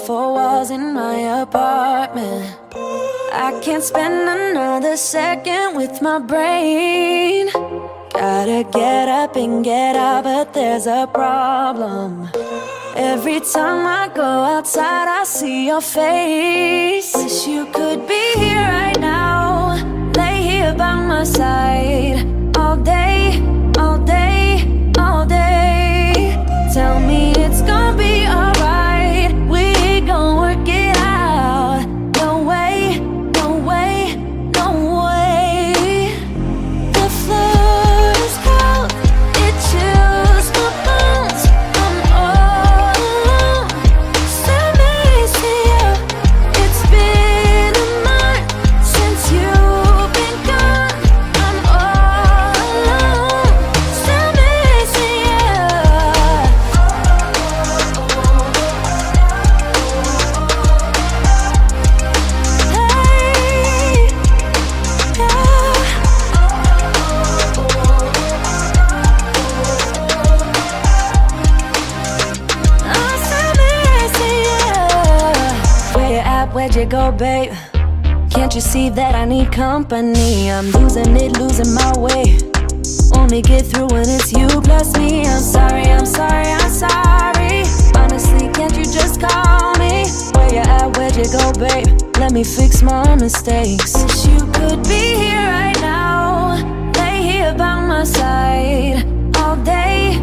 four walls in my apartment. I can't spend another second with my brain. Gotta get up and get out, but there's a problem. Every time I go outside, I see your face. Wish you could be here right now, lay here by my side, all day, all day, all day. Tell me it's gonna be alright, we gon' work it out. No way, no way, no way. The floor is cold, it chills my bones. I'm all alone, still missing you. It's been a month since you've been gone. I'm all alone, still missing you. Hey, yeah. I'm still missing you. Where you at? Where'd you go, babe? Can't you see that I need company? I'm losing it, losing my way. Only get through when it's you plus me. I'm sorry, I'm sorry, I'm sorry. Honestly, can't you just call me? Where you at? Where'd you go, babe? Let me fix my mistakes. Wish you could be here right now, lay here by my side, all day,